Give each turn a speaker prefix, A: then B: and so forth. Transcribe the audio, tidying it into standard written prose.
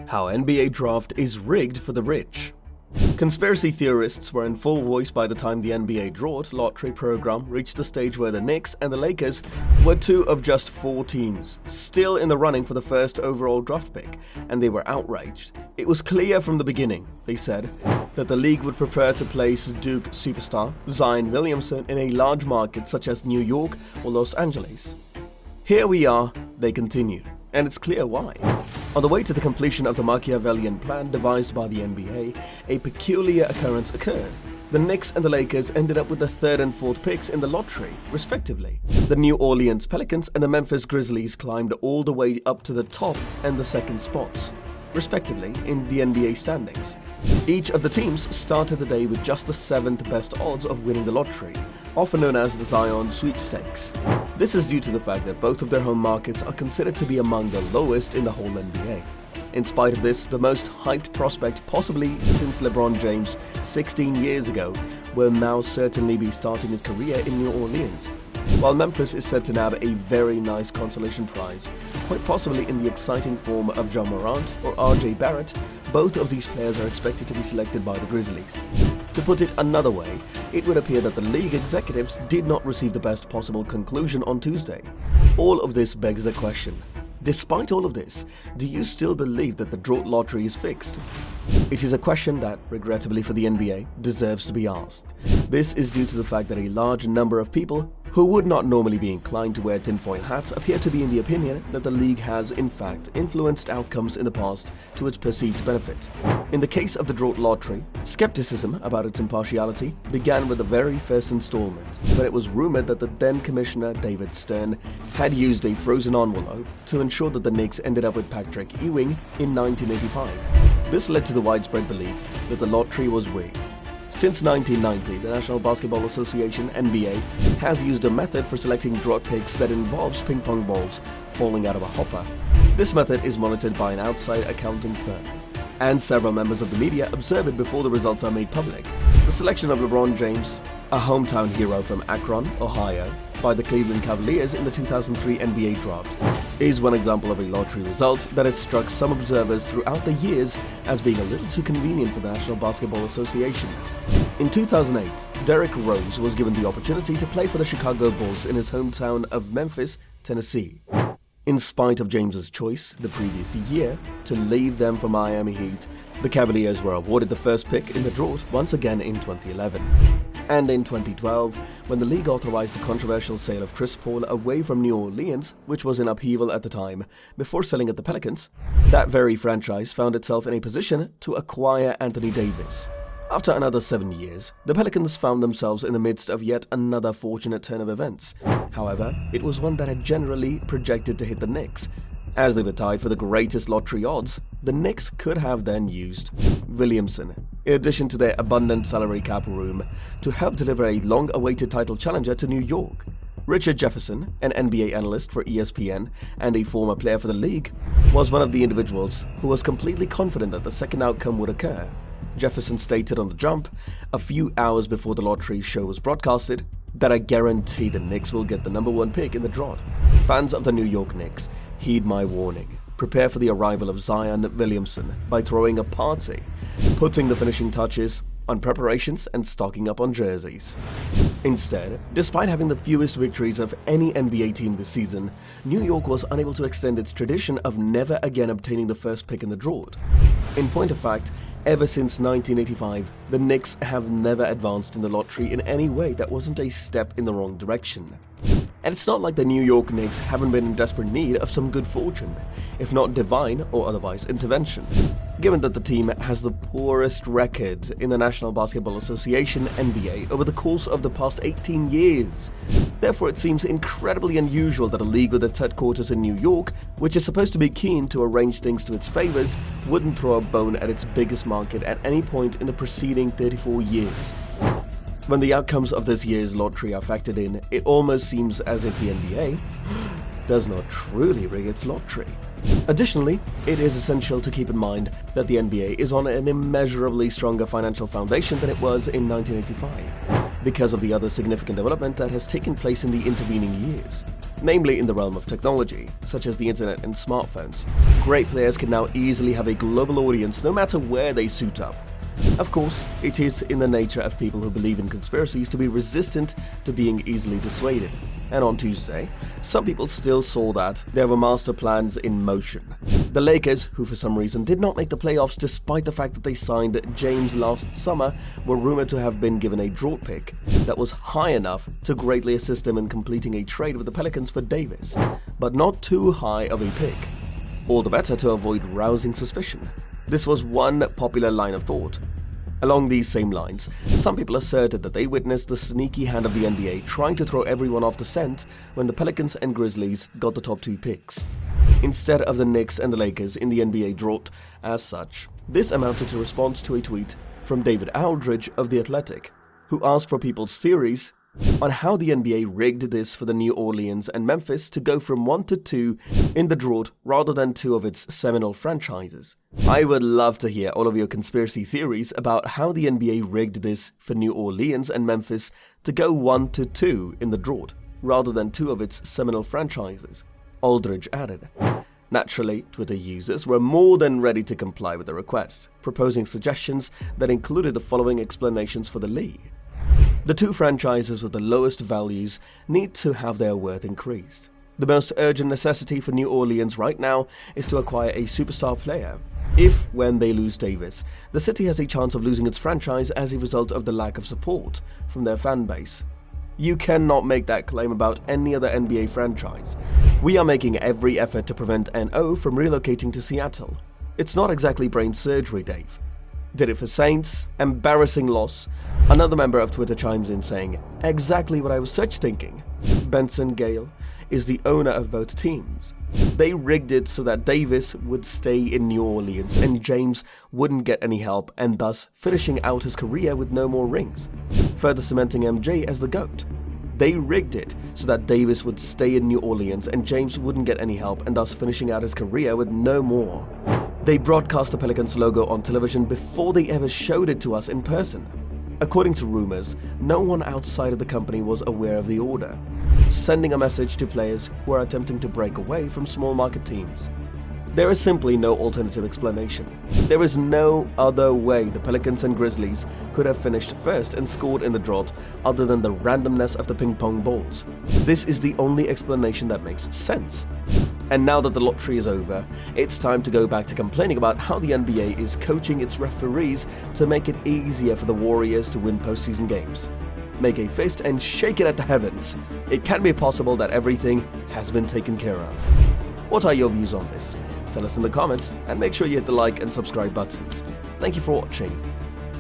A: How NBA draft is rigged for the rich. Conspiracy theorists were in full voice by the time the NBA draft lottery program reached the stage where the Knicks and the Lakers were two of just 4 teams still in the running for the first overall draft pick, and they were outraged. It was clear from the beginning, they said, that the league would prefer to place Duke superstar Zion Williamson in a large market such as New York or Los Angeles. Here we are, they continued, and it's clear why. On the way to the completion of the Machiavellian plan devised by the NBA, a peculiar occurrence occurred. The Knicks and the Lakers ended up with the 3rd and 4th picks in the lottery, respectively. The New Orleans Pelicans and the Memphis Grizzlies climbed all the way up to the top and the 2nd spots, respectively, in the NBA standings. Each of the teams started the day with just the 7th best odds of winning the lottery, often known as the Zion Sweepstakes. This is due to the fact that both of their home markets are considered to be among the lowest in the whole NBA. In spite of this, the most hyped prospect possibly since LeBron James 16 years ago will now certainly be starting his career in New Orleans. While Memphis is said to nab a very nice consolation prize, quite possibly in the exciting form of Ja Morant or RJ Barrett, both of these players are expected to be selected by the Grizzlies. To put it another way, it would appear that the league executives did not receive the best possible conclusion on Tuesday. All of this begs the question: despite all of this, do you still believe that the draft lottery is fixed? It is a question that, regrettably for the NBA, deserves to be asked. This is due to the fact that a large number of people who would not normally be inclined to wear tinfoil hats appear to be in the opinion that the league has, in fact, influenced outcomes in the past to its perceived benefit. In the case of the draft lottery, skepticism about its impartiality began with the very first installment, when it was rumored that the then commissioner David Stern had used a frozen envelope to ensure that the Knicks ended up with Patrick Ewing in 1985. This led to the widespread belief that the lottery was rigged. Since 1990, the National Basketball Association (NBA) has used a method for selecting draft picks that involves ping pong balls falling out of a hopper. This method is monitored by an outside accounting firm, and several members of the media observe it before the results are made public. The selection of LeBron James, a hometown hero from Akron, Ohio, by the Cleveland Cavaliers in the 2003 NBA draft is one example of a lottery result that has struck some observers throughout the years as being a little too convenient for the National Basketball Association. In 2008, Derrick Rose was given the opportunity to play for the Chicago Bulls in his hometown of Memphis, Tennessee. In spite of James's choice the previous year to leave them for Miami Heat, the Cavaliers were awarded the first pick in the draft once again in 2011. And in 2012, when the league authorized the controversial sale of Chris Paul away from New Orleans, which was in upheaval at the time, before selling it to the Pelicans, that very franchise found itself in a position to acquire Anthony Davis. After another 7 years, the Pelicans found themselves in the midst of yet another fortunate turn of events. However, it was one that had generally projected to hit the Knicks. As they were tied for the greatest lottery odds, the Knicks could have then used Williamson, in addition to their abundant salary cap room, to help deliver a long-awaited title challenger to New York. Richard Jefferson, an NBA analyst for ESPN and a former player for the league, was one of the individuals who was completely confident that the second outcome would occur. Jefferson stated on The Jump, a few hours before the lottery show was broadcasted, that I guarantee the Knicks will get the number 1 pick in the draft. Fans of the New York Knicks, heed my warning. Prepare for the arrival of Zion Williamson by throwing a party, putting the finishing touches on preparations and stocking up on jerseys. Instead, despite having the fewest victories of any NBA team this season, New York was unable to extend its tradition of never again obtaining the first pick in the draft. In point of fact, ever since 1985, the Knicks have never advanced in the lottery in any way that wasn't a step in the wrong direction. And it's not like the New York Knicks haven't been in desperate need of some good fortune, if not divine or otherwise intervention, given that the team has the poorest record in the National Basketball Association (NBA) over the course of the past 18 years. Therefore, it seems incredibly unusual that a league with its headquarters in New York, which is supposed to be keen to arrange things to its favors, wouldn't throw a bone at its biggest market at any point in the preceding 34 years. When the outcomes of this year's lottery are factored in, it almost seems as if the NBA does not truly rig its lottery. Additionally, it is essential to keep in mind that the NBA is on an immeasurably stronger financial foundation than it was in 1985, because of the other significant development that has taken place in the intervening years. namely in the realm of technology, such as the internet and smartphones. Great players can now easily have a global audience no matter where they suit up. Of course, it is in the nature of people who believe in conspiracies to be resistant to being easily dissuaded. And on Tuesday, some people still saw that there were master plans in motion. The Lakers, who for some reason did not make the playoffs despite the fact that they signed James last summer, were rumored to have been given a draft pick that was high enough to greatly assist them in completing a trade with the Pelicans for Davis, but not too high of a pick. All the better to avoid rousing suspicion. This was one popular line of thought. Along these same lines, some people asserted that they witnessed the sneaky hand of the NBA trying to throw everyone off the scent when the Pelicans and Grizzlies got the top 2 picks, instead of the Knicks and the Lakers in the NBA draft as such. This amounted to response to a tweet from David Aldridge of The Athletic, who asked for people's theories on how the NBA rigged this for the New Orleans and Memphis to go from 1 to 2 in the draft rather than 2 of its seminal franchises. I would love to hear all of your conspiracy theories about how the NBA rigged this for New Orleans and Memphis to go 1 to 2 in the draft rather than 2 of its seminal franchises, Aldridge added. Naturally, Twitter users were more than ready to comply with the request, proposing suggestions that included the following explanations for the league. The 2 franchises with the lowest values need to have their worth increased. The most urgent necessity for New Orleans right now is to acquire a superstar player. If, when they lose Davis, the city has a chance of losing its franchise as a result of the lack of support from their fan base. You cannot make that claim about any other NBA franchise. We are making every effort to prevent NO from relocating to Seattle. It's not exactly brain surgery, Dave. Did it for Saints? Embarrassing loss. Another member of Twitter chimes in saying, exactly what I was such thinking. Benson Gale is the owner of both teams. They rigged it so that Davis would stay in New Orleans and James wouldn't get any help and thus finishing out his career with no more rings, further cementing MJ as the GOAT. They rigged it so that Davis would stay in New Orleans and James wouldn't get any help and thus finishing out his career with no more. They broadcast the Pelicans logo on television before they ever showed it to us in person. According to rumors, no one outside of the company was aware of the order, sending a message to players who are attempting to break away from small market teams. There is simply no alternative explanation. There is no other way the Pelicans and Grizzlies could have finished first and scored in the draft other than the randomness of the ping pong balls. This is the only explanation that makes sense. And now that the lottery is over, it's time to go back to complaining about how the NBA is coaching its referees to make it easier for the Warriors to win postseason games. Make a fist and shake it at the heavens. It can be possible that everything has been taken care of. What are your views on this? Tell us in the comments and make sure you hit the like and subscribe buttons. Thank you for watching.